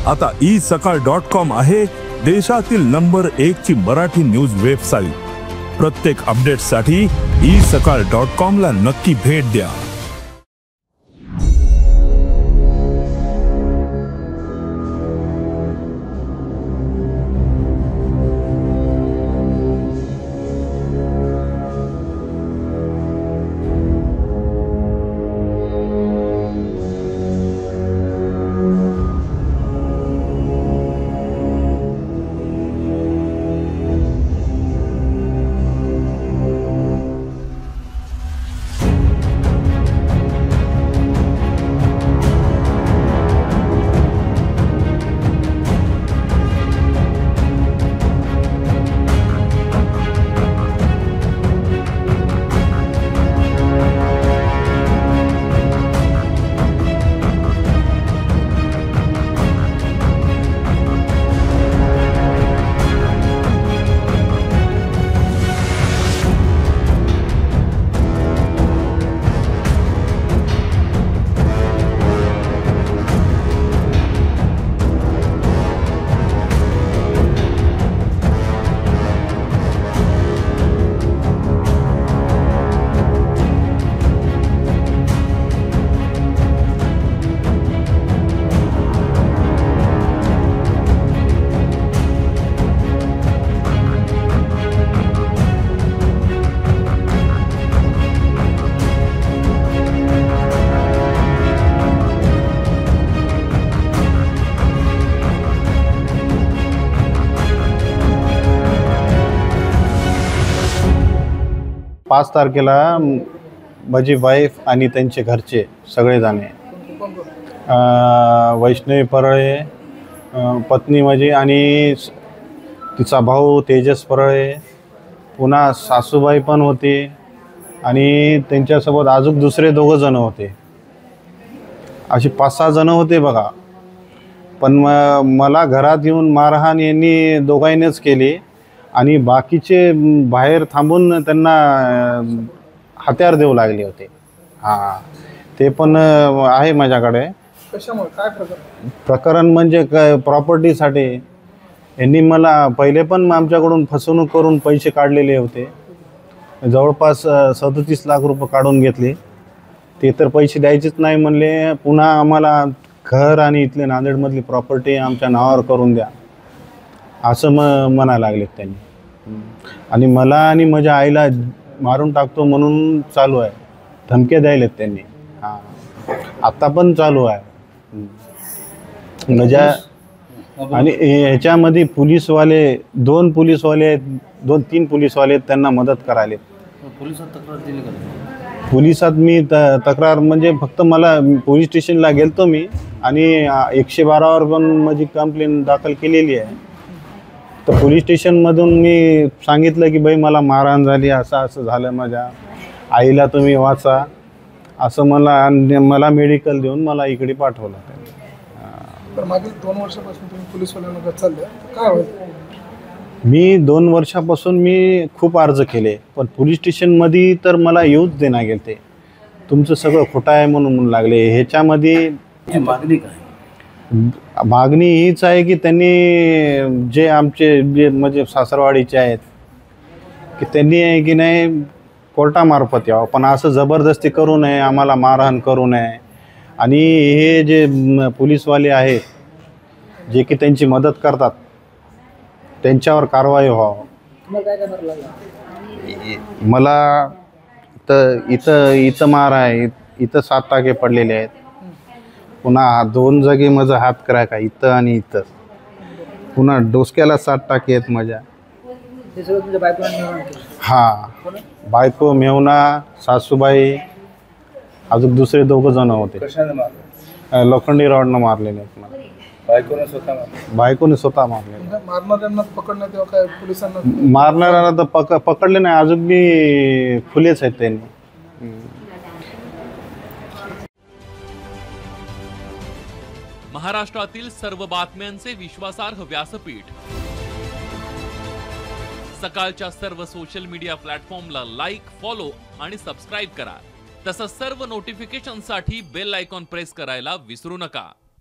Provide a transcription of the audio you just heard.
आता isakal.com आहे देशातील नंबर 1 ची मराठी न्यूज वेबसाईट। प्रत्येक अपडेटसाठी isakal.com ला नक्की भेट द्या। पाच तारखेला माझी वाईफ आणि त्यांचे घरचे सगळे जाणे वैष्णवी परळे पत्नी माझी आणि तिचा भाऊ तेजस परळे, पुन्हा सासूबाई पण होती आणि त्यांच्यासोबत अजून दुसरे 2 जण होते। अशी 5-6 जण होते बघा। पण मला घरात येऊन मारहाण यांनी दोघांनीच केली आणि बाकीचे बाहेर थांबून त्यांना हत्यार देऊ लागले होते। हां, ते पण आहे माझ्याकडे। कशामुळे काय प्रकरण म्हणजे काय, प्रॉपर्टीसाठी यांनी मला पहिले पण आमच्याकडून फसवणूक करून पैसे काढलेले होते। जवळपास 37 लाख रुपये काढून घेतले। ते तर पैसे द्यायचेच नाही म्हणले। पुन्हा आम्हाला घर आणि इथले नांदेडमधली प्रॉपर्टी आमच्या नावावर करून द्या असं म्हणायला लागले त्यांनी। आणि मला आणि माझ्या आईला मारून टाकतो म्हणून चालू आहे, धमक्या द्यायलेत त्यांनी। हां, आता पण चालू आहे माझ्या। आणि ह्याच्यामध्ये पोलीसवाले 2 पोलीसवाले आहेत, 2-3 पोलीसवाले आहेत, त्यांना मदत करायले। पोलिसात तक्रार दिली का? पोलिसात मी तक्रार म्हणजे फक्त मला पोलीस स्टेशनला गेलतो मी आणि 112वर पण माझी कंप्लेंट दाखल केलेली आहे। तर पोलीस स्टेशनमधून मी सांगितलं की बाई मला मारहाण झाली, असं झालं, माझ्या आईला तुम्ही वाचा असं मला मेडिकल देऊन मला इकडे पाठवलं। तर मागील 2 वर्षापासून तुम्ही पोलीसवाल्यांना चालले, काय होतं? मी 2 वर्षापासून मी खूप अर्ज केले, पण पोलीस स्टेशनमध्ये तर मला येऊच देना गेलते। तुमचं सगळं खोटं आहे म्हणून लागले। ह्याच्यामध्ये मागणी काय? मागणी हीच आहे की त्यांनी जे आमचे म्हणजे सासरवाडीचे आहेत की त्यांनी आहे की नाही कोर्टामार्फत यावं, पण असं जबरदस्ती करू नये, आम्हाला मारहाण करू नये। आणि हे जे पोलीसवाले आहेत जे की त्यांची मदत करतात त्यांच्यावर कारवाई व्हावं। मला तर इथं मार आहे, इथं 7 टाके पडलेले आहेत। पुन्हा 2 जागी माझा हात क्रॅक आहे, इथं आणि इथं। पुन्हा डोसक्याला 7 टाके आहेत माझ्या। हां, बायको मेवना, सासूबाई, अजून दुसरे 2 जण होते। लोखंडी रॉडनं मारलेले आहेत मला। बायकोने स्वतः मारले। मारणाऱ्यांना पकडण्यात तेव्हा काय पोलिसांना? मारणाऱ्याला तर पकडले नाही अजून, बी खुलेच आहेत त्यांनी। महाराष्ट्रातील सर्व बातम्यांचे विश्वासार्ह व्यासपीठ, सकाळच्या सर्व सोशल मीडिया प्लॅटफॉर्मला लाईक, फॉलो आणि सबस्क्राईब करा। तसंच सर्व नोटिफिकेशनसाठी बेल आयकॉन प्रेस करायला विसरू नका।